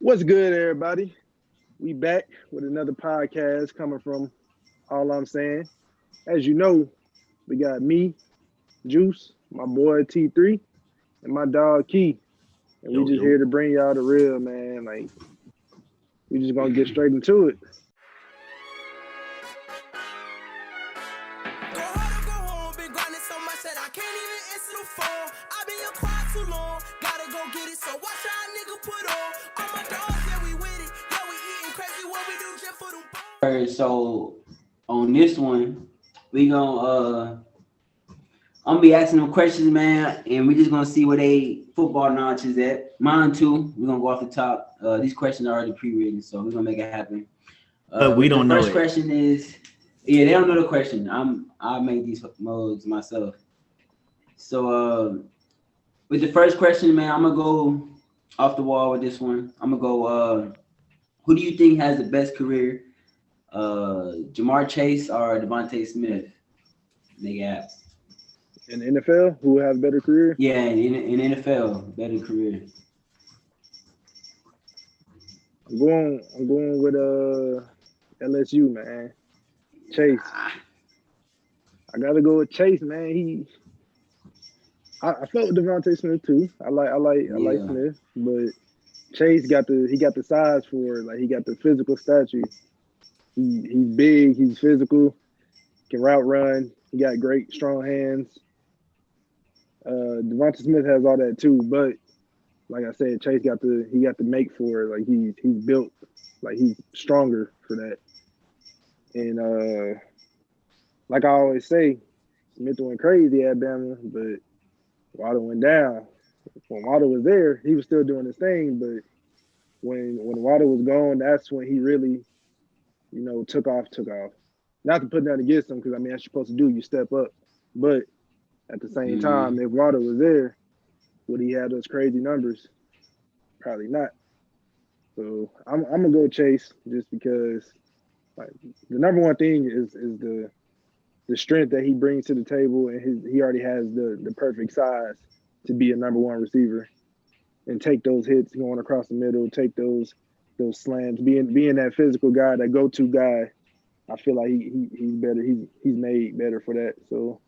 What's good, everybody? We back with another podcast coming from All I'm Saying. As you know, we got me, Juice, my boy T3, and my dog Key. And we Yo, just here yo. to bring y'all the real, man. Like, we just gonna get straight into it. Go hard or go home, been grinding so much that I can't even answer the phone. I been in your car too long, gotta go get it, so watch how a nigga put on. All my dogs, yeah, we with it, yeah, we eating crazy, what we do just for them bones. Alright, so on this one, we gonna I'm gonna be asking them questions, man, and we just gonna see where they football knowledge is at. Mine too. We're gonna go off the top. These questions are already pre-written, so we're gonna make it happen. But we don't the know first it. question is, yeah, they don't know the question. I'll make these modes myself. So with the first question, man, I'm gonna go off the wall with this one. I'm gonna go. Who do you think has the best career? Jamar Chase or Devontae Smith? They got In the NFL, who have a better career? yeah in NFL better career. I'm going with LSU, man. Chase. I gotta go with Chase, man. I felt with Devontae Smith too. I like Smith, but Chase got the size for it. Like, he got the physical stature. He's big, he's physical, can route run. He got great strong hands. Devontae Smith has all that too, but like I said, Chase got the make for it. Like, he's built, like, he's stronger for that. And like I always say, Smith went crazy at Bama, but Waddle went down. When Waddle was there, he was still doing his thing, but when Waddle was gone, that's when he really, took off. Not to put that against him, because I mean, that's what you're supposed to do. You step up, but at the same time, if Waddle was there, would he have those crazy numbers? Probably not. So I'm gonna go Chase, just because, like, the number one thing is the strength that he brings to the table, and he already has the perfect size to be a number one receiver and take those hits going across the middle, take those slams, being that physical guy, that go-to guy. I feel like he's better. He's made better for that. So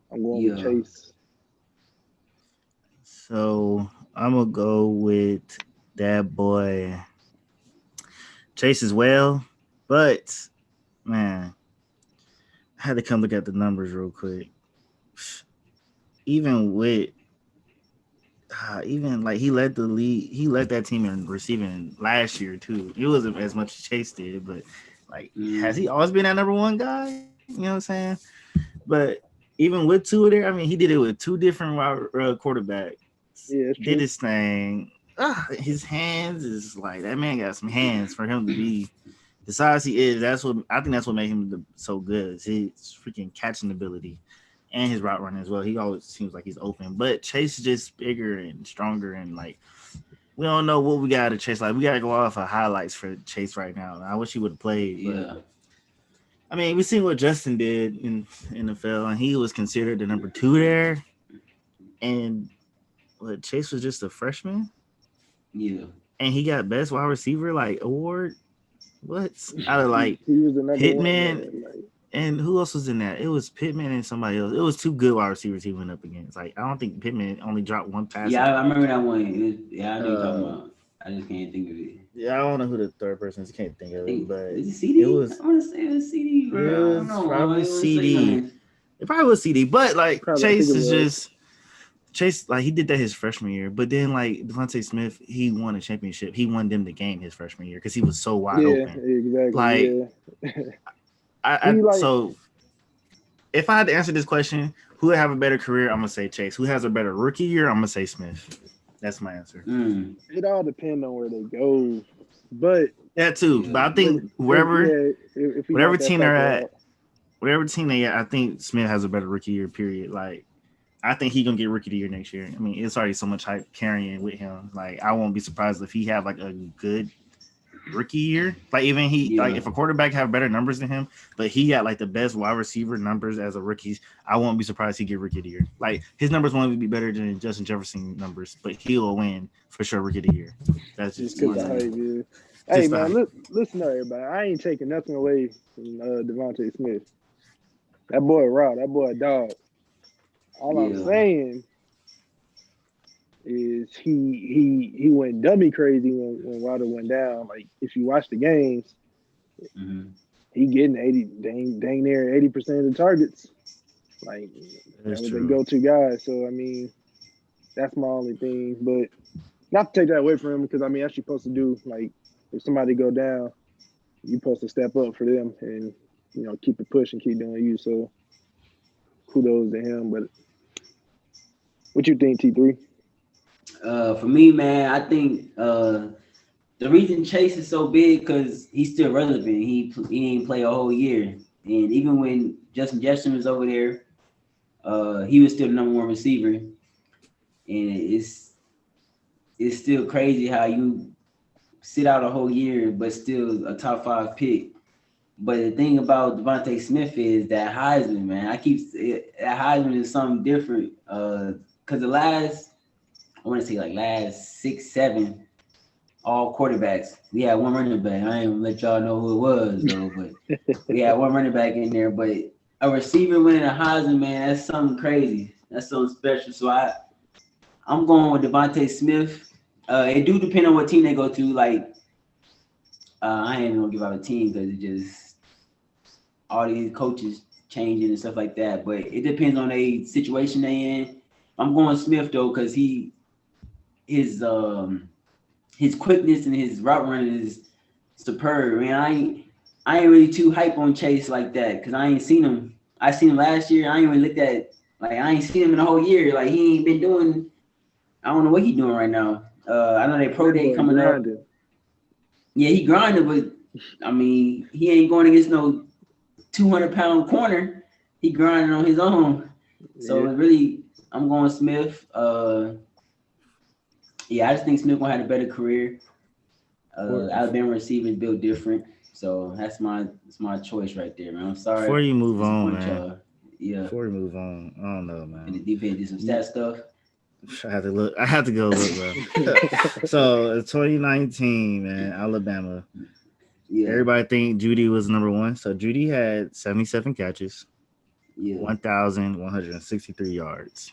I'm going with Chase. So I'm gonna go with that boy Chase as well. But man, I had to come look at the numbers real quick. Even with even like he led the league, he led that team in receiving last year too. It wasn't as much as Chase did, but like, has he always been that number one guy? You know what I'm saying? But even with two of there, I mean, he did it with two different quarterbacks. Yeah, did his thing. His hands is like, that man got some hands for him to be the size he is. That's what I think. That's what made him so good. Is his freaking catching ability and his route running as well. He always seems like he's open. But Chase is just bigger and stronger, and like, we don't know what we got to Chase. Like, we got to go off of highlights for Chase right now. I wish he would have played. But, I mean, we seen what Justin did in NFL, and he was considered the number 2 there. And Chase was just a freshman. Yeah. And he got best wide receiver award. What? Out of he was the number Pittman. One, and who else was in that? It was Pittman and somebody else. It was 2 good wide receivers he went up against. Like, I don't think Pittman only dropped 1 pass. Yeah, I remember that one. I know you're talking about. I just can't think of it. Yeah, I don't know who the third person is. I can't think of it. But is it CD? It was. I want to say it was CD. Bro. It was probably CD. It probably was CD. But Chase is just. Chase, he did that his freshman year, but then Devontae Smith, he won a championship. He won them the game his freshman year because he was so wide open. Exactly. So if I had to answer this question, who would have a better career? I'm gonna say Chase. Who has a better rookie year? I'm gonna say Smith. That's my answer. It all depends on where they go, but that too. But I think whatever team they're at, I think Smith has a better rookie year. Period. I think he's gonna get rookie of the year next year. I mean, it's already so much hype carrying with him. I won't be surprised if he have a good rookie year. Like even like if a quarterback have better numbers than him, but he got like the best wide receiver numbers as a rookie, I won't be surprised he get rookie of the year. Like his numbers won't be better than Justin Jefferson numbers, but he'll win for sure rookie of the year. That's just because of hype, yeah. Hey man, listen to everybody. I ain't taking nothing away from Devontae Smith. That boy raw. That boy a dog. All I'm saying is he went dummy crazy when Wilder went down. Like if you watch the games, he getting 80 dang near 80% of the targets. Like that was their go-to guy. So I mean, that's my only thing. But not to take that away from him because I mean that's what you're supposed to do. Like if somebody go down, you're supposed to step up for them and keep it pushing, keep doing you. So kudos to him. But what you think, T3? For me, man, I think the reason Chase is so big because he's still relevant. He didn't play a whole year, and even when Justin Jefferson was over there, he was still the number one receiver. And it's still crazy how you sit out a whole year but still a top 5 pick. But the thing about Devontae Smith is that Heisman, man. That Heisman is something different. Because the last 6, 7, all quarterbacks. We had one running back. I ain't gonna let y'all know who it was though, but we had one running back in there. But a receiver winning a Heisman, man, that's something crazy. That's something special. So I'm going with Devontae Smith. It do depend on what team they go to. Like I ain't even gonna give out a team because it just all these coaches changing and stuff like that. But it depends on the situation they in. I'm going Smith though because his quickness and his route running is superb. I mean, I ain't really too hype on Chase like that because I ain't seen him. I seen him last year. I ain't even looked at I ain't seen him in a whole year. Like he ain't been doing. I don't know what he's doing right now. I know they pro day coming up. Yeah, he grinding, but I mean he ain't going against no 200-pound corner. He grinding on his own. So really, I'm going Smith. I just think Smith gonna have a better career. Alabama receivers built different, so that's my choice right there, man. I'm sorry. Before you move on, man. Before we move on, I don't know, man. And the defense did some stat stuff. I have to go look, bro. So 2019, man, Alabama. Yeah. Everybody think Judy was number 1. So Judy had 77 catches, 1,163 yards.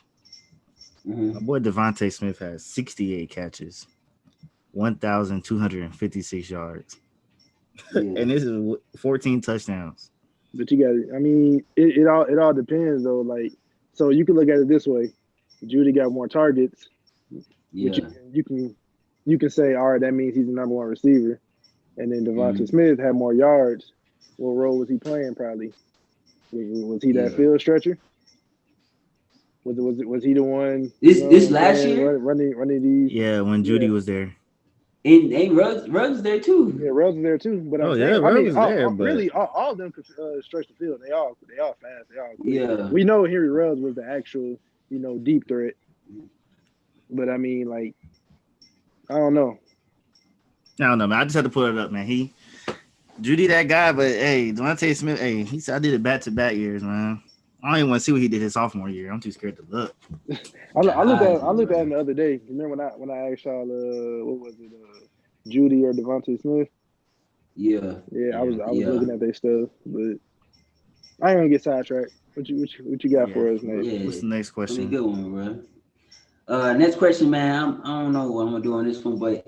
My boy Devontae Smith has 68 catches, 1,256 yards, and this is 14 touchdowns. But you got, I mean, it all depends though. Like, so you can look at it this way: Judy got more targets. Yeah. But you can say, all right, that means he's the number 1 receiver, and then Devontae Smith had more yards. What role was he playing? Probably was he that field stretcher? Was he the one? This last year running these? Yeah, when Judy was there. And Ruggs was there too. Yeah, Ruggs was there too. But Ruggs was there. But really, all of them could stretch the field. They all fast. They all quick. Yeah. We know Henry Ruggs was the actual deep threat. But I mean, like, I don't know. Man. I just had to put it up, man. Judy that guy, but hey, Devontae Smith, hey, he said I did it back-to-back years, man. I don't even want to see what he did his sophomore year. I'm too scared to look. I looked at him the other day. Remember when I asked y'all, what was it, Judy or Devontae Smith? Yeah. I was looking at their stuff, but I ain't gonna get sidetracked. What you got for us, Nate? Yeah. What's the next question? Good one, bro. Next question, man. I don't know what I'm gonna do on this one, but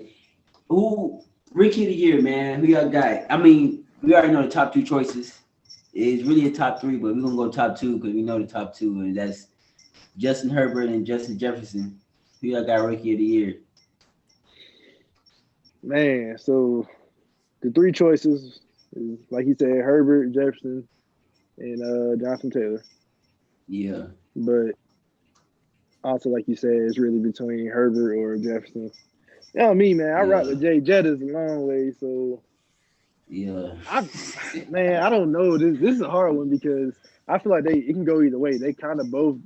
who rookie of the year, man? Who y'all got? I mean, we already know the top 2 choices. It's really a top 3, but we're gonna go top 2 because we know the top 2, and that's Justin Herbert and Justin Jefferson. Who y'all got rookie of the year? Man, so the 3 choices is, like you said, Herbert, Jefferson, and Jonathan Taylor. Yeah. But also, like you said, it's really between Herbert or Jefferson. You know me, man. I rock with Jay Jettas a long way, so yeah. I don't know. This is a hard one because I feel like it can go either way. They kind of both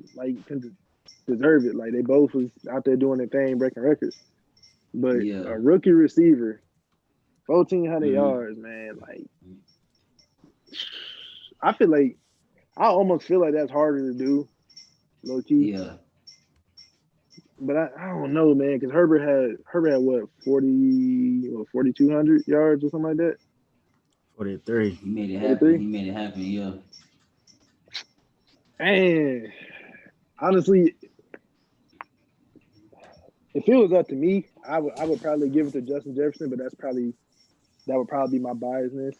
can deserve it. Like they both was out there doing their thing, breaking records. But a rookie receiver, 1,400 Mhm. yards, man. Like, I feel like I almost feel like that's harder to do, low key. Yeah. But I don't know, man, because Herbert had what 4,200 yards or something like that. 43. He made it happen. 43. He made it happen. Yeah. And honestly, if it was up to me, I would probably give it to Justin Jefferson, but that would probably be my biasness.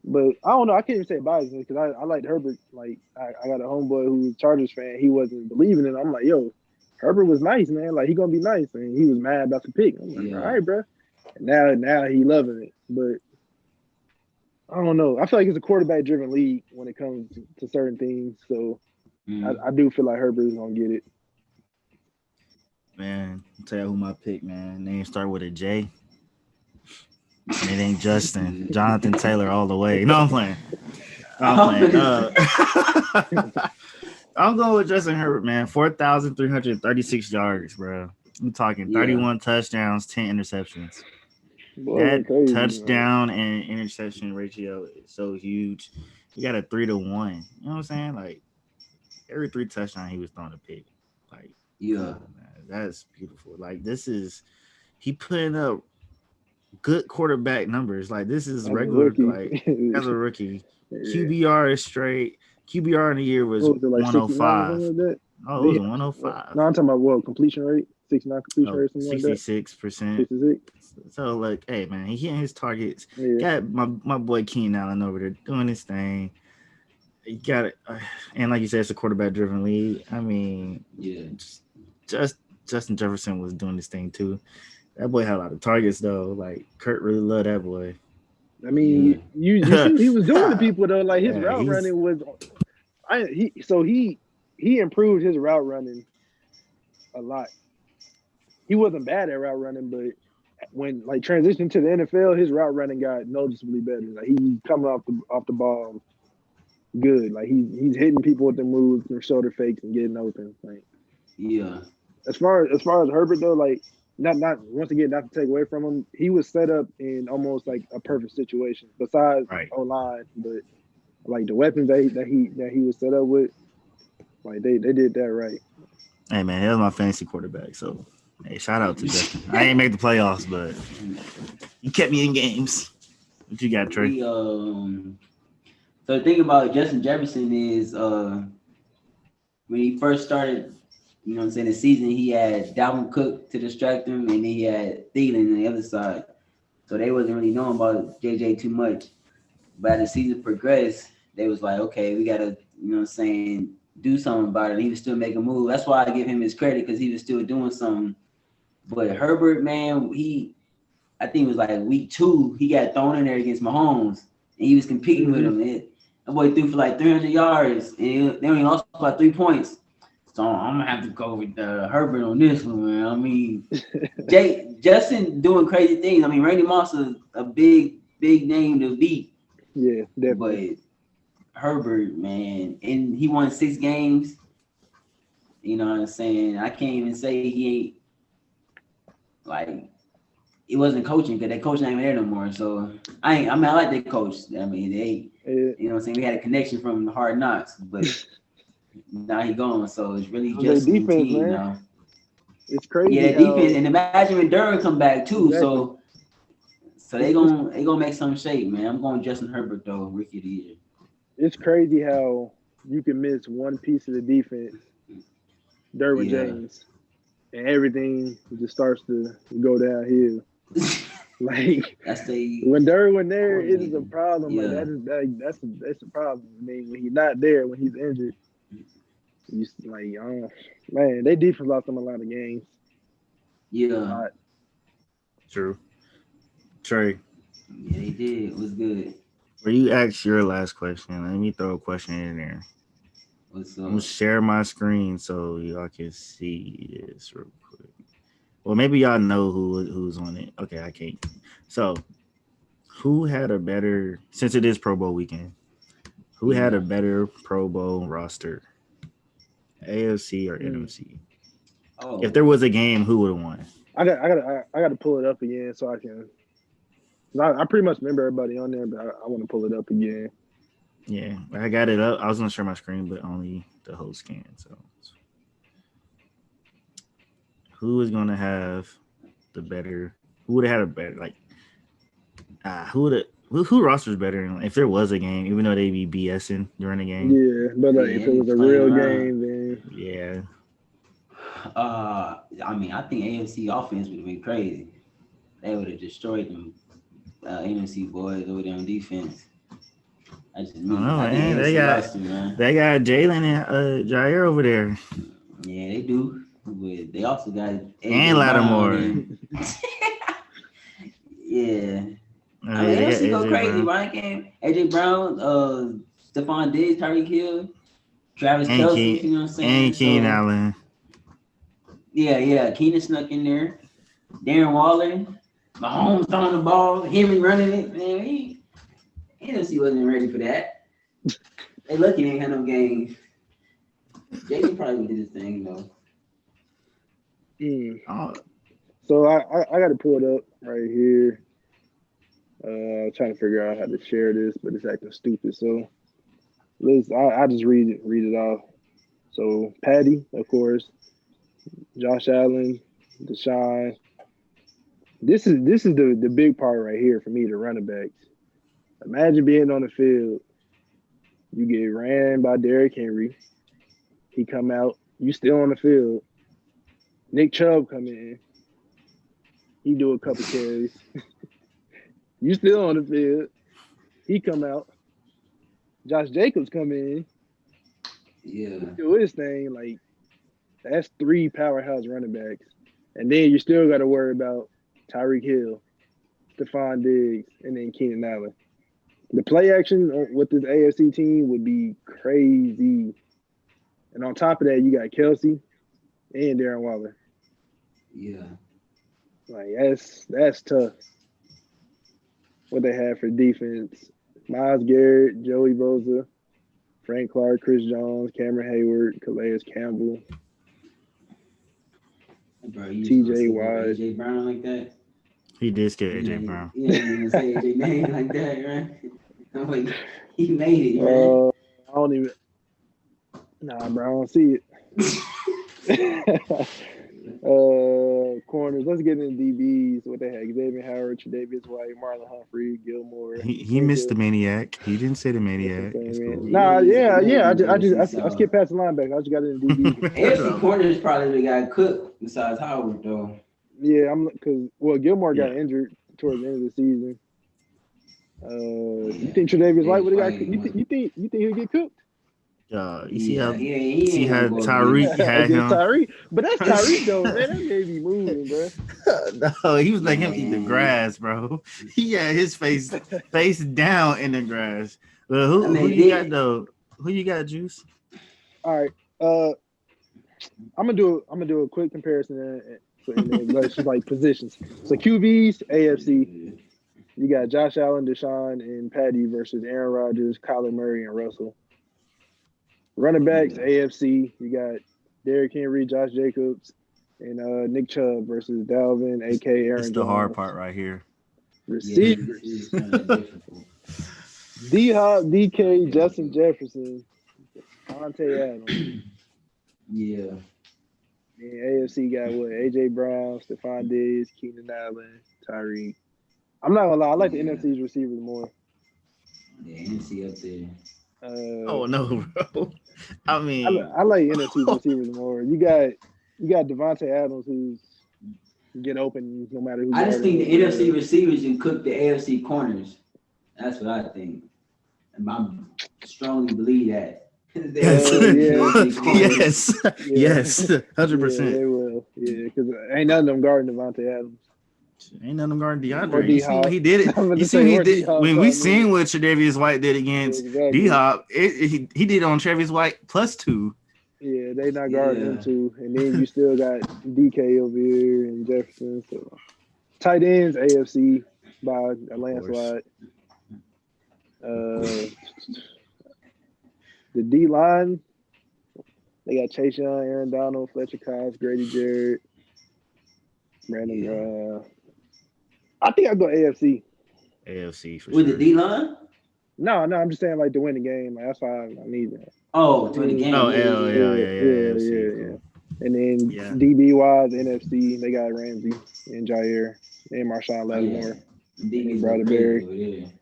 But I don't know. I can't even say biasness because I liked Herbert. Like I got a homeboy who's a Chargers fan. He wasn't believing it. I'm like, yo, Herbert was nice, man. Like he gonna be nice, and he was mad about the pick. I'm like, Yeah. all right, bro. And now he loving it, but I don't know. I feel like it's a quarterback-driven league when it comes to certain things. So Mhm. I do feel like Herbert is gonna get it. Man, I'll tell you who my pick, man. Name start with a J. And it ain't Justin. Jonathan Taylor all the way. No, I'm playing. No, I'm playing. I'm going with Justin Herbert, man. 4,336 yards, bro. I'm talking 31 touchdowns, 10 interceptions. Boy, That crazy, touchdown and interception ratio is so huge. You got a 3-1. You know what I'm saying? Like every 3 touchdowns he was throwing a pick. Like, Yeah. man, that's beautiful. Like he putting up good quarterback numbers. Like this is As a regular. rookie. Like as a rookie, Yeah. QBR is straight. QBR in the year was What was it, like 69 or 105. something like that? Oh, it was 105. No, I'm talking about completion rate, 69 completion rate, something like that. 66%. 66. So like, hey man, he hitting his targets. Yeah. Got my boy Keenan Allen over there doing his thing. You got it, and like you said, it's a quarterback-driven league. I mean, Yeah. just Justin Jefferson was doing this thing too. That boy had a lot of targets though. Like Kurt really loved that boy. I mean, you see, he was doing to people though. Like his Yeah, route running was, he improved his route running a lot. He wasn't bad at route running, but when like transitioned to the NFL, his route running got noticeably better. Like he's coming off the ball good. Like he's hitting people with the moves and shoulder fakes and getting open. Like Yeah. as far as Herbert though, like not once again, not to take away from him, he was set up in almost like a perfect situation. Besides O-line, but like the weapons that he was set up with, like they did that right. Hey man, that was my fantasy quarterback. So hey, shout out to Justin. I ain't make the playoffs, but he kept me in games. What you got, Trey? So the thing about Justin Jefferson is when he first started, you know what I'm saying, the season, he had Dalvin Cook to distract him, and then he had Thielen on the other side. So they wasn't really knowing about JJ too much. But as the season progressed, they was like, okay, we got to, you know what I'm saying, do something about it. And he was still making moves. That's why I give him his credit, because he was still doing something. But Herbert, man, I think it was like week 2, he got thrown in there against Mahomes, and he was competing with him. That boy threw for like 300 yards, and they only lost by 3 points. So I'm gonna have to go with Herbert on this one, man. I mean, Justin doing crazy things. I mean, Randy Moss is a big name to beat. Yeah, definitely. But Herbert, man, and he won 6 games. You know what I'm saying? I can't even say he ain't like it wasn't coaching, because that coach ain't even there no more. So I like that coach. I mean, you know what I'm saying? We had a connection from the Hard Knocks, but now he gone. So it's really just the team man. now. It's crazy. Yeah, defense, and imagine when Durham come back too. Exactly. So they gonna make some shape, man. I'm going Justin Herbert though, rookie of the year. It's crazy how you can miss one piece of the defense, Derwin James, and everything just starts to go downhill. Like when Derwin there, it is a problem. Yeah. Like that's a problem. I mean, when he's not there, when he's injured, you like, oh man, they defense lost them a lot of games. Yeah. True. Trey. Yeah, they did. It was good. Where you ask your last question, let me throw a question in there. What's up? I'm gonna share my screen so y'all can see this real quick. Well, maybe y'all know who's on it. Okay, I can't. So, who had a better, since it is Pro Bowl weekend, who had a better Pro Bowl roster, AFC or NFC? If there was a game, who would have won? I got to pull it up again so I can I pretty much remember everybody on there, but I want to pull it up again. Yeah, I got it up. I was gonna share my screen, but only the host can. So, who is gonna have the better? Who would have had a better who rosters better if there was a game, even though they be BSing during the game? Yeah, but if it was a real game, then yeah. I mean, I think AFC offense would have been crazy. They would have destroyed them NFC boys over there on defense. I think they got Jalen and Jair over there. Yeah, they do. But they also got and Lattimore. Yeah. I mean, AFC go crazy. Ryan Game, AJ Brown, Stephon Diggs, Tyreek Hill, Travis Kelce, you know what I'm saying? And Keenan Allen. Yeah. Keenan snuck in there. Darren Waller, Mahomes throwing the ball, Henry running it. Man, NFC wasn't ready for that. They lucky they ain't had no game. Jason probably did his thing though. So I got to pull it up right here. Trying to figure out how to share this, but it's acting stupid. So I just read it off. So Patty, of course, Josh Allen, Deshaun. This is the big part right here for me, the running backs. Imagine being on the field. You get ran by Derrick Henry. He come out. You still on the field. Nick Chubb come in. He do a couple carries. You still on the field. He come out. Josh Jacobs come in. Yeah. Do his thing. Like, that's 3 powerhouse running backs. And then you still got to worry about Tyreek Hill, Stephon Diggs, and then Keenan Allen. The play action with this AFC team would be crazy. And on top of that, you got Kelce and Darren Waller. Yeah. Like, that's tough. What they have for defense. Myles Garrett, Joey Bosa, Frank Clark, Chris Jones, Cameron Hayward, Calais Campbell, Bro, TJ Watt. AJ Brown like that? He did scare AJ Brown. Yeah, you didn't say AJ name like that, right? I'm like, he made it, man. I don't even. Nah, bro, I don't see it. Corners. Let's get into DBs. What they had: Xavier Howard, Tre'Davious White, Marlon Humphrey, Gilmore. He missed the maniac. He didn't say the maniac. Cool. Nah, yeah. I skipped past the linebacker. I just got into DBs. AFC corners probably got cooked besides Howard though. Yeah, because Gilmore got injured towards the end of the season. You think Tre'Davious White would have got? You think he'd get cooked? You see how Tyreek had him. Tyreek, but that's Tyreek though, man. That made me moving, bro. No, he was letting him eat the grass, bro. He had his face down in the grass. Who you got though? Who you got, Juice? All right. I'm gonna do a quick comparison just like positions. So QBs, AFC. You got Josh Allen, Deshaun, and Patty versus Aaron Rodgers, Kyler Murray, and Russell. Running backs, AFC, you got Derrick Henry, Josh Jacobs, and Nick Chubb versus Dalvin, a.k.a. Aaron Jones. It's the hard part right here. Receivers. D-Hop, DK, Justin Jefferson, Devontae Adams. Yeah. And AFC got what? A.J. Brown, Stephon Diggs, Keenan Allen, Tyreek. I'm not going to lie. I like the NFC's receivers more. Yeah, NFC up there. Oh no, bro! I mean, I like NFC receivers more. You got Devontae Adams who's get open no matter who. I just think the NFC receivers can cook the AFC corners. That's what I think, and I strongly believe that. Yes, 100%. Yeah, they will. Yeah, because ain't none of them guarding Devontae Adams. Ain't none of them guarding DeAndre. You see what he did it. You see what he did when we seen what Tre'Davious White did against D-Hop. He did it on Tre'Davious White +2. Yeah, they not guarding him too, and then you still got DK over here and Jefferson. So tight ends, AFC by a landslide. The D line, they got Chase Young, Aaron Donald, Fletcher Cox, Grady Jarrett, Brandon. I think I'll go AFC. AFC for With sure. the D line? No, I'm just saying like to win the game. Like that's why I need that. Oh, to win the game. Oh, Yeah. AFC. yeah. Cool. And then Yeah. DB wise, NFC, they got Ramsey and Jair and Marshawn Oh, yeah. Lattimore. DB's Brother go crazy Barry. over there.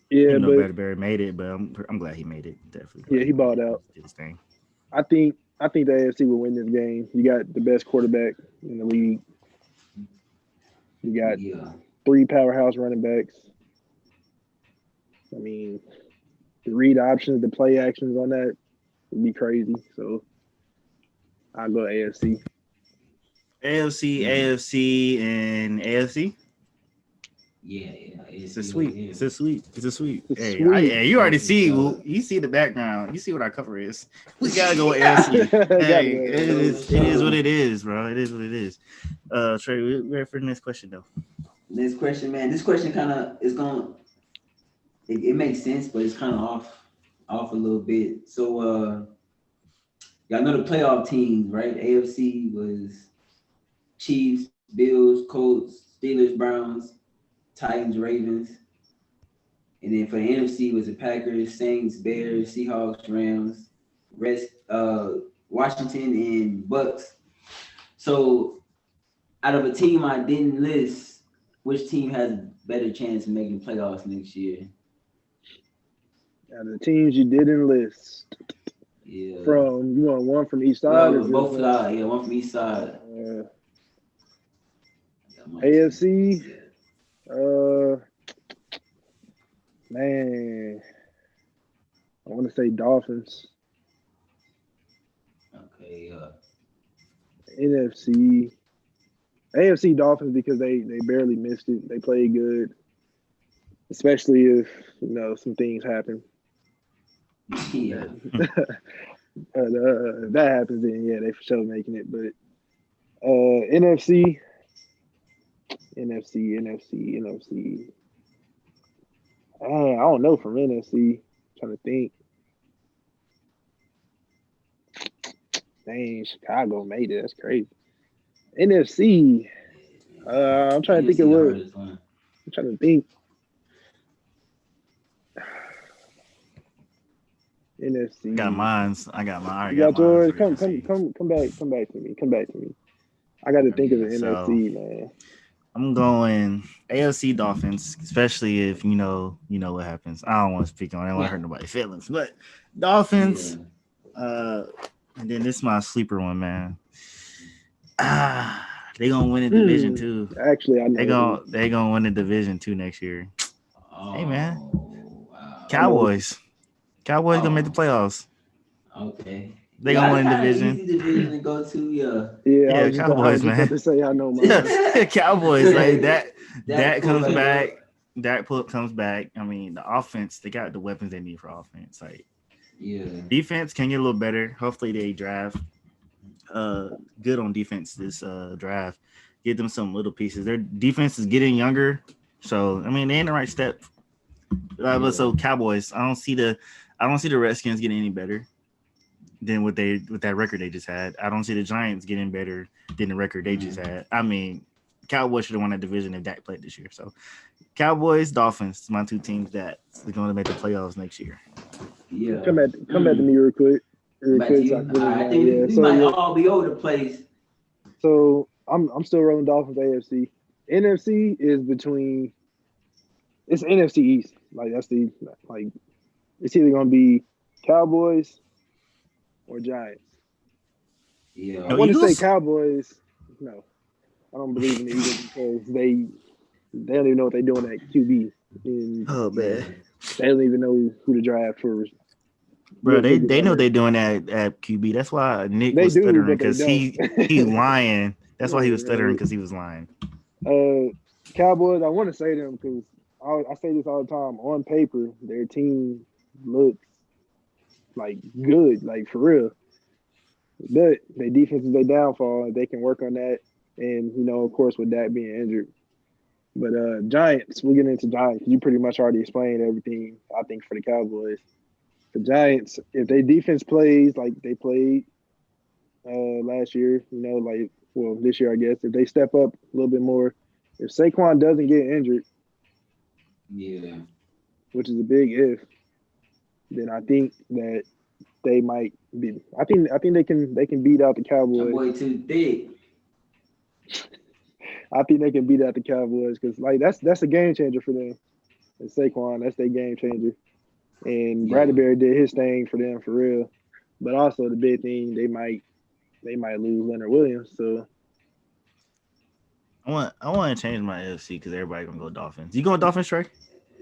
Yeah, Even though but Brother Barry made it, but I'm glad he made it. Definitely. Yeah, he balled out. Did his thing. I think the AFC will win this game. You got the best quarterback in the league. You got Yeah. 3 powerhouse running backs. I mean, the read options, the play actions on that would be crazy. So I'll go AFC. AFC, and AFC. Yeah. It's a sweep. Yeah. It's a sweep. It's Hey, sweet. you already see. You see the background. You see what our cover is. We gotta go with AFC. Hey, it is what it is, bro. It is what it is. Trey, we're ready for the next question though. Next question, man. This question kind of is going. It makes sense, but it's kind of off a little bit. So, y'all know the playoff teams, right? AFC was Chiefs, Bills, Colts, Steelers, Browns, Titans, Ravens. And then for the NFC was the Packers, Saints, Bears, Seahawks, Rams, Washington, and Bucks. So out of a team I didn't list, which team has a better chance of making playoffs next year? Now, the teams you didn't list. Yeah. You want one from each side? Well, or both just sides. Yeah, one from each side. AFC. Man, I want to say Dolphins. Okay. NFC. AFC Dolphins because they barely missed it. They played good, especially if some things happen. Yeah. If that happens, then yeah, they for sure making it. But NFC. I don't know from NFC. Trying to think. Dang, Chicago made it. That's crazy. NFC. I'm trying to think of what. I'm trying to think. NFC. Got mines. I got mine. You got yours. Come back to me. I got to think of the NFC, man. I'm going AFC Dolphins, especially if you know what happens. I don't want to speak on it. I don't want to hurt nobody's feelings, but Dolphins. And then this is my sleeper one, man. They gonna win the division too. Actually, I know they gonna win the division too next year. Hey man, wow. Cowboys gonna make the playoffs. Okay. They gonna win the division. Easy division to go to, Yeah, Cowboys, man. To say I know, Cowboys like that. That comes back. That comes back. I mean, the offense. They got the weapons they need for offense. Like, defense can get a little better. Hopefully, they draft good on defense this draft. Give them some little pieces. Their defense is getting younger, so I mean, they in the right step. But so Cowboys, I don't see the Redskins getting any better than with that record they just had. I don't see the Giants getting better than the record they just had. I mean, Cowboys should have won that division if Dak played this year. So, Cowboys, Dolphins, my two teams that are going to make the playoffs next year. Yeah. Come back to me real quick. I think we might all be over the place. So I'm still rolling Dolphins AFC. NFC is between. It's NFC East. Like that's it's either gonna be Cowboys or Giants. Yeah. I want to say Cowboys. No, I don't believe in the Eagles because they don't even know what they're doing at QB. Oh man, they don't even know who to draft for. Bro, they know they're doing that at QB. That's why Nick was stuttering because he's lying. That's why he was stuttering because he was lying. Cowboys, I want to say them because I say this all the time. On paper, their team looks like good, like for real. But their defense is their downfall. They can work on that, and of course, with that being injured. But Giants, we'll get into Giants. You pretty much already explained everything. I think for the Cowboys, the Giants, if their defense plays like they played last year, this year I guess, if they step up a little bit more, If Saquon doesn't get injured, Yeah. which is a big if, then I think that they might be. I think they can beat out the That Cowboys. boy too thick. I think they can beat out the Cowboys because like that's a game changer for them. And Saquon, that's their game changer. And Yeah. Bradbury did his thing for them for real. But also the big thing, they might lose Leonard Williams. So I want to change my AFC because everybody gonna go Dolphins. You going Dolphins, Trey?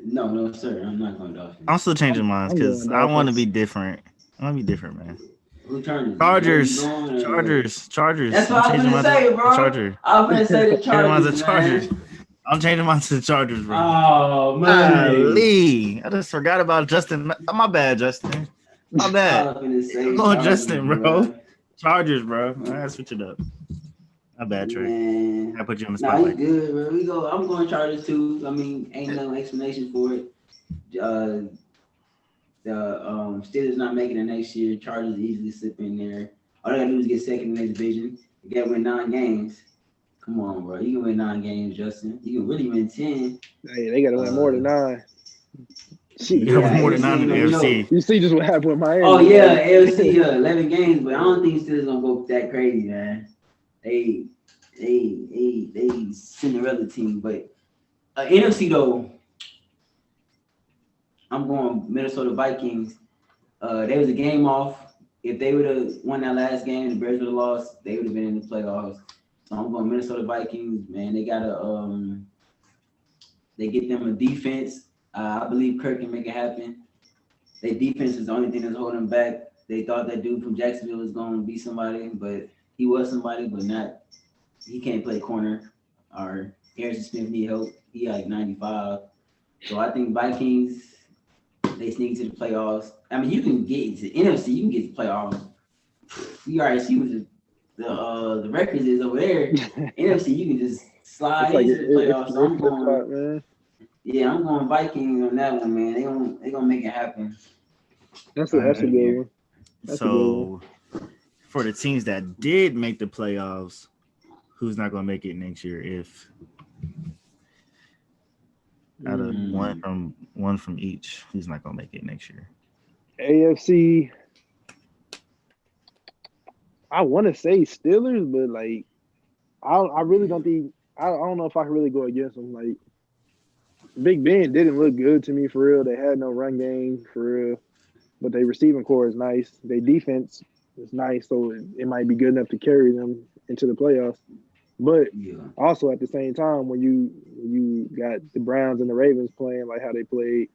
No, sir. I'm not going Dolphins. I'm still changing mine I'm because going I want to Dolphins. be different. I want to be different, man. Who turned it? Chargers. You going, or- Chargers. That's what I was gonna say, bro. Charger. I was gonna say the Changing mine to Chargers, Chargers. man. I'm changing mine to the Chargers, bro. Oh man. Lee. I just forgot about Justin. My bad, Justin. My I bad. was gonna say I'm going Chargers, Justin, bro. Chargers, bro. I gotta switch it up. My bad, Trey. Man. I put you on the Nah, you spotlight. good, bro. I'm going Chargers too. I mean, ain't no explanation for it. The Steelers not making it next year. Chargers easily slip in there. All they gotta do is get second in the division. You gotta win 9 games. Come on, bro. You can win 9 games, Justin. You can really win 10. hey, they got to win more than 9. Shit, You got Yeah, more than AFC, 9 in the you know. AFC. You see just what happened with Miami. Oh yeah, AFC 11 games, but I don't think Steelers gonna go that crazy, man. They Cinderella team, but NFC though, I'm going Minnesota Vikings. They was a game off. If they would have won that last game, the Bears would have lost. They would have been in the playoffs. So I'm going Minnesota Vikings. Man, they gotta they get them a defense. I believe Kirk can make it happen. Their defense is the only thing that's holding them back. They thought that dude from Jacksonville was going to be somebody, but he was somebody, but not. He can't play corner. Or Harrison Smith need help. He like 95. So I think Vikings, they sneak to the playoffs. I mean, you can get to NFC. You can get to playoffs. You already see what the records is over there. NFC, you can just slide It's like into the playoffs. So I'm it's going. flip-flop, man. Yeah, I'm going Vikings on that one, man. They gonna make it happen. That's a good one. That's a good So for the teams that did make the playoffs, who's not gonna make it next year? If out of one from each, who's not gonna make it next year? AFC. I want to say Steelers, but like, I really don't think I don't know if I can really go against them. Like, Big Ben didn't look good to me for real. They had no run game for real, but their receiving core is nice. Their defense is nice, so it might be good enough to carry them into the playoffs. But Yeah. also at the same time, when you got the Browns and the Ravens playing like how they played,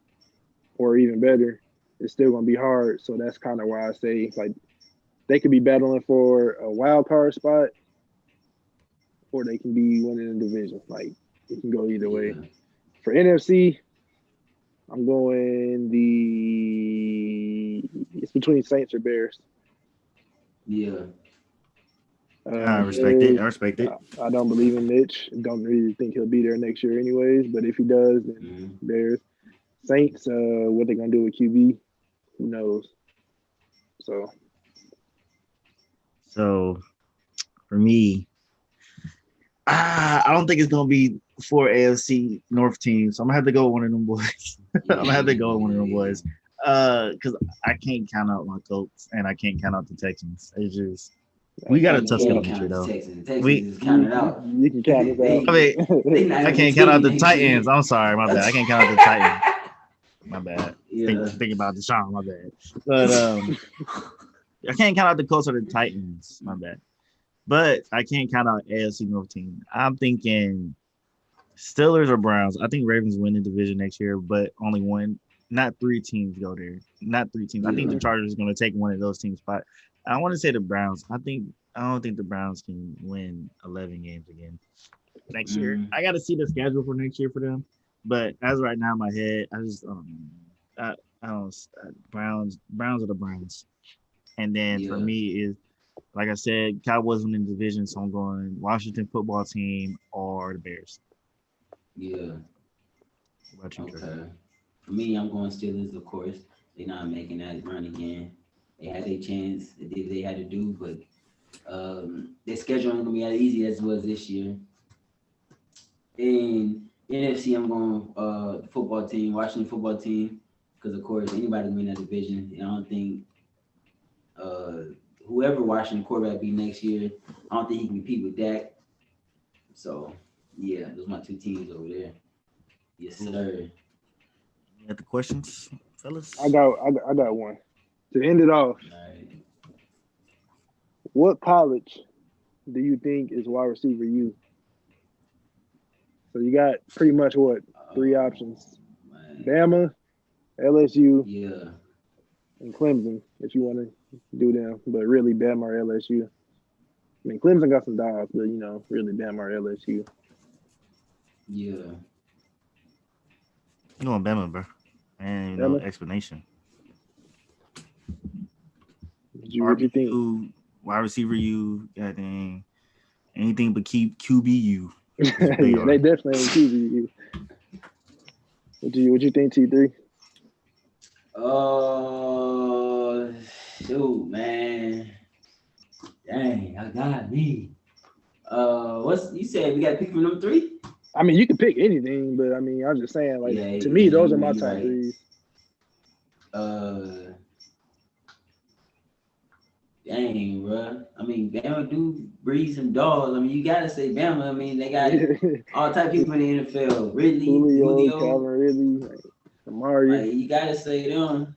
or even better, it's still gonna be hard. So that's kind of why I say like they could be battling for a wild card spot, or they can be winning the division. Like it can go either way. Yeah. For NFC, I'm going it's between Saints or Bears. Yeah. I respect it. I respect it. I don't believe in Mitch. Don't really think he'll be there next year anyways. But if he does, then Bears. Saints, what they gonna do with QB? Who knows? So for me, I don't think it's gonna be 4 AFC North teams. So I'm gonna have to go with one of them boys. I'm gonna have to go with one of them boys. Because I can't count out my Colts and I can't count out the Texans. It's just we got a tough schedule this year, though. Texans We- is counted out. You can count it out. I mean, I can't count out the Titans. I'm sorry, my bad. I can't count out the Titans. My bad. Yeah. Think about Deshaun, my bad. But I can't count out the Colts or the Titans, my bad. But I can't count out AFC North team. I'm thinking Steelers or Browns. I think Ravens win the division next year, but only one, not 3 teams go there. Not 3 teams. I think the Chargers is going to take one of those teams' spot. I want to say the Browns. I don't think the Browns can win 11 games again next year. I got to see the schedule for next year for them. But as right now in my head, I just I don't Browns are the Browns. And then for me is, like I said, Cowboys win the division, so I'm going Washington football team or the Bears. Yeah. What about you, Trey? Okay. For me, I'm going Steelers, of course. They're not making that run again. They had their chance. They did what they had to do, but their schedule ain't going to be as easy as it was this year. In NFC, I'm going the football team, Washington football team, because of course anybody can win that division. And I don't think uh, whoever Washington quarterback be next year, I don't think he can compete with Dak. So yeah, those are my two teams over there. Yes, sir. You got the questions, fellas? I got one. To end it off, All right. what college do you think is wide receiver U? So you got pretty much what? Three options. Man. Bama, LSU, Yeah. and Clemson, if you want to do them. But really Bama or LSU. I mean, Clemson got some dogs, but really Bama or LSU. Yeah. You know Bama, bro. And no Bama? explanation. What you think? RB2, wide receiver U, goddamn, anything but keep QBU. Yeah, they definitely ain't QB. What you think, T3? Shoot, man. Dang, I got me. What's you said? We got to pick from them three. I mean, you can pick anything, but I mean, I'm just saying, like, Yeah, to me, those are my you're top right. threes. Dang, bro. I mean, Bama do breed some dogs. I mean, you gotta say Bama. I mean, they got all type of people in the NFL. Ridley, Julio, Julio. Calvin Ridley, Amari. Like, you gotta say them.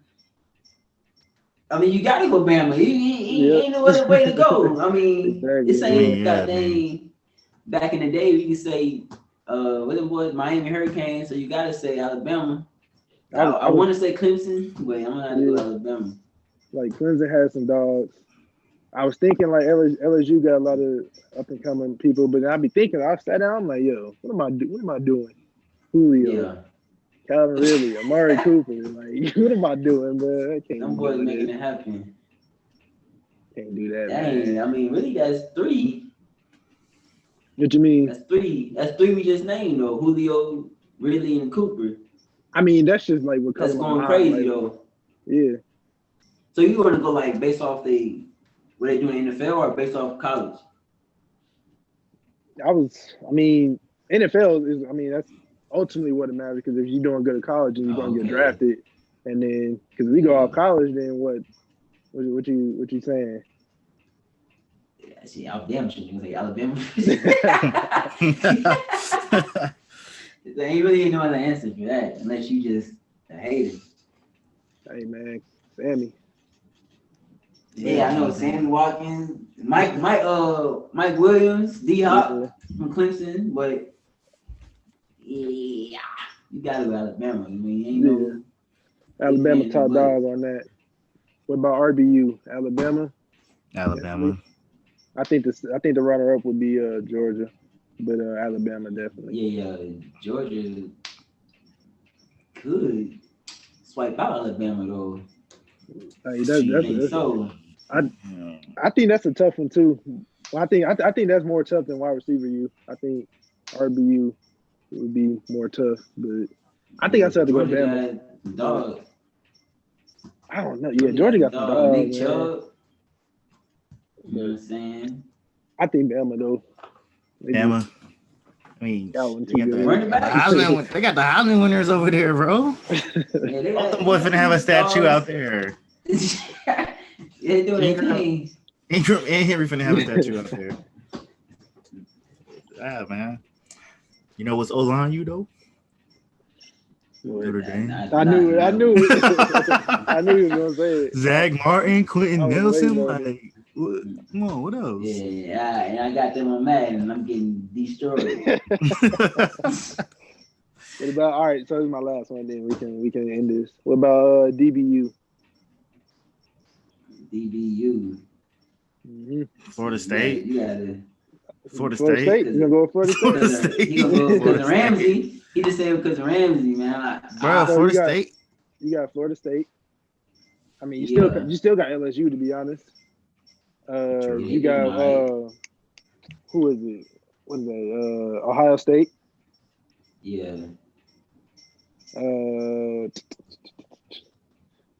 I mean, you gotta go Bama. You ain't no other way to go. I mean, Exactly. this ain't Yeah, goddamn. Back in the day, we can say, what it was, Miami Hurricanes. So you gotta say Alabama. I want to say Clemson, but I'm gonna have to go Alabama. Like, Clemson has some dogs. I was thinking, like, LSU got a lot of up-and-coming people, but I'd be thinking, I sat down, I'm like, yo, what am I doing? Julio, Yeah, Calvin Ridley, Amari Cooper. Like, what am I doing, bro? I can't them do boys that. making it happen. Can't do that, Dang, man. I mean, really, that's three. What you mean? That's three. That's three we just named, though. Julio, Ridley, and Cooper. I mean, that's just, like, what comes That's to my going mind. crazy, Like, though. yeah. So you want to go, like, based off what they do in the NFL or based off college? NFL is, that's ultimately what it matters, because if you're doing good at college and you're going to get drafted, and then, because we go off college, then what you saying? Yeah, see, Alabama should you say Alabama. There ain't really no other answer for that unless you just a hater. Hey, man, Sammy. Yeah, I know Sammy Watkins, Mike Williams, D-Hop from Clemson, but yeah, you gotta go Alabama. I mean, ain't no Alabama ain't top no- dog on that. What about RBU? Alabama? Alabama. I think the runner up would be Georgia, but Alabama definitely. Yeah, Georgia could swipe out Alabama though. Hey, So I think that's a tough one too. Well, I think that's more tough than wide receiver U. I think RBU would be more tough, but I think I still have to go Bama. Dog. I don't know. Yeah, Georgia got some dogs. Nick Man. Chubb. You know what I'm saying? I think Bama though. Bama. I mean, That one they too got the good. Running back. Heisman, they got the Heisman winners over there, bro. Yeah, they All got- them boys finna have a statue out there. Yeah, they doing their thing. Ingram and Henry finna have a statue out there. Yeah, man. You know what's O-line you though? Notre Dame. I knew it. I knew he was gonna say it. Zach Martin, Quentin I was Nelson, waiting on like, come on, what else? Yeah, and I got them on Madden, and I'm getting destroyed. What about all right? So this is my last one. Then we can end this. What about DBU? DBU. Mm-hmm. Florida State. You gotta. Florida State. You gonna go with Florida State? He gonna go because of Ramsey. He just said because of Ramsey, man. Bro, So Florida you got- State. You got Florida State. I mean, you Yeah. still got LSU, to be honest. True. You got who is it? What is that? Ohio State. Yeah.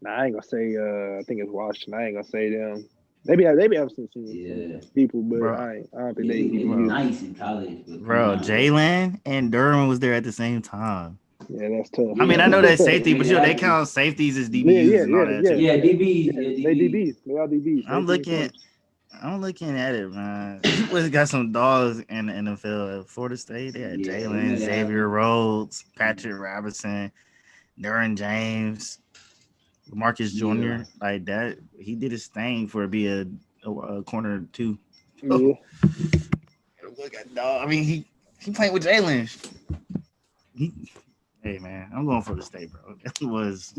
Nah, I ain't gonna say. I think it's Washington. I ain't gonna say them. Maybe I've seen Yeah. people, but Bro. I don't think Yeah, they he was even use. nice in college, but Bro, come on. Jalen and Derwin was there at the same time. Yeah, that's tough. I mean, I know that's safety, but Yeah. they count safeties as DBUs and all that too. Yeah, DB. Yeah, Yeah, they DB. DBs. They all DBs. I'm looking at it, man. We got some dogs in the NFL. At Florida State, they had Yeah, Jalen, yeah. Xavier Rhodes, Patrick Robinson, Derwin James, Marcus Jr. Yeah. Like that. He did his thing for be a corner too. Yeah. Look at dog. I mean, he playing with Jalen. Hey man, I'm going for the State, bro. That was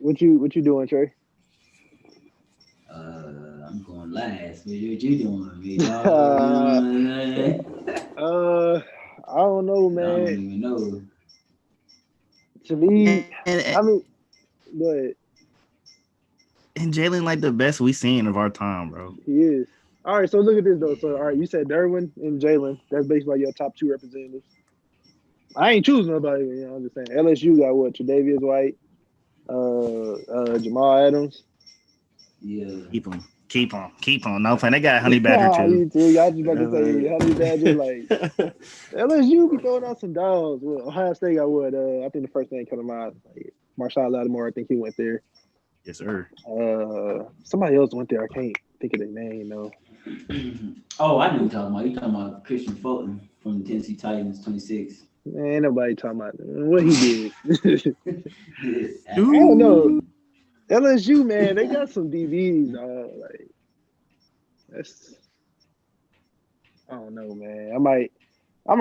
What you doing, Trey? I'm going last. What you doing, me? I don't know, I man. don't even know. To me, and, I mean, but and Jalen like the best we seen of our time, bro. he is. All right, so look at this though. So all right, you said Derwin and Jalen. That's basically your top two representatives. I ain't choosing nobody. You know, I'm just saying. LSU got what? Tre'Davious White, Jamal Adams. Yeah. Keep on. No plan. They got Honey Badger too. You too. Y'all just about to say Honey Badger. Like LSU be throwing out some dogs. Well, Ohio State got what? I think the first thing coming out, like Marshawn Lattimore. I think he went there. Yes, sir. Somebody else went there. I can't think of their name though. Oh, I know what you're talking about. You're talking about Christian Fulton from the Tennessee Titans, 26. Man, ain't nobody talking about what he did. I I don't know. LSU, man, they got some DBs. Like that's, I don't know, man. I'm gonna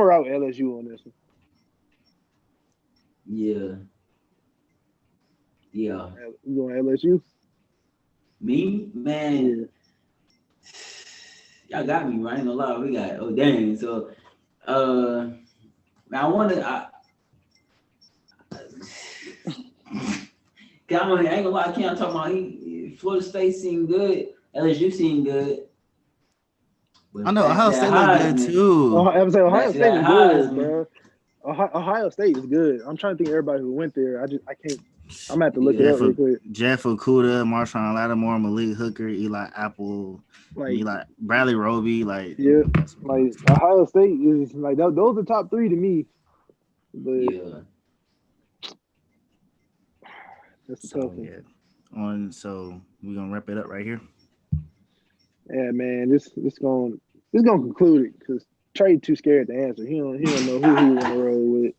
route LSU on this one. Yeah. You going LSU? Me, man. Y'all got me, right? I ain't gonna lie. We got dang. So I ain't gonna lie, I can't talk about Florida State seemed good, LSU seemed good. But I know Ohio State look good too. Ohio State is good, bro. Ohio State is good. I'm trying to think of everybody who went there. I can't. I'm gonna have to look it up real quick. Jeff Okudah, Marshawn Lattimore, Malik Hooker, Eli Apple, Bradley Roby, like Ohio State is like those are the top three to me. But that's a tough one. So we're gonna wrap it up right here. Yeah, man, this gonna conclude it because Trey too scared to answer. He don't know who he want to roll with.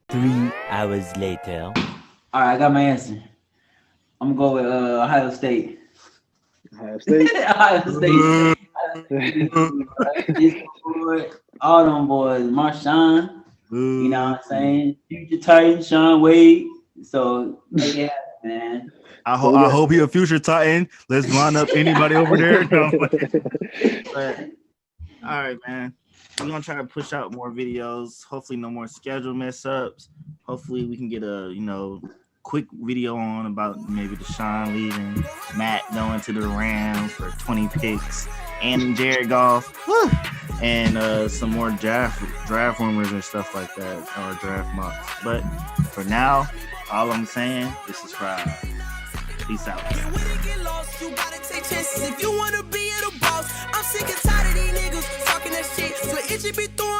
3 hours later. All right, I got my answer. I'm gonna go with Ohio State. Ohio State. All them boys, Marshawn. You know what I'm saying? Future Titan, Sean Wade. So make it happen, man. I hope he a future Titan. Let's line up anybody over there. No, but, all right, man. We're gonna try to push out more videos. Hopefully, no more schedule mess ups. Hopefully, we can get a quick video on about maybe Deshaun leaving, Matt going to the Rams for 20 picks, and Jared Goff, and some more draft rumors and stuff like that, or draft mocks. But for now, all I'm saying is subscribe. Peace out. And when you get lost, you gotta take chances if you wanna be the boss. I'm sick and tired of these niggas talking that shit. So it should be throwing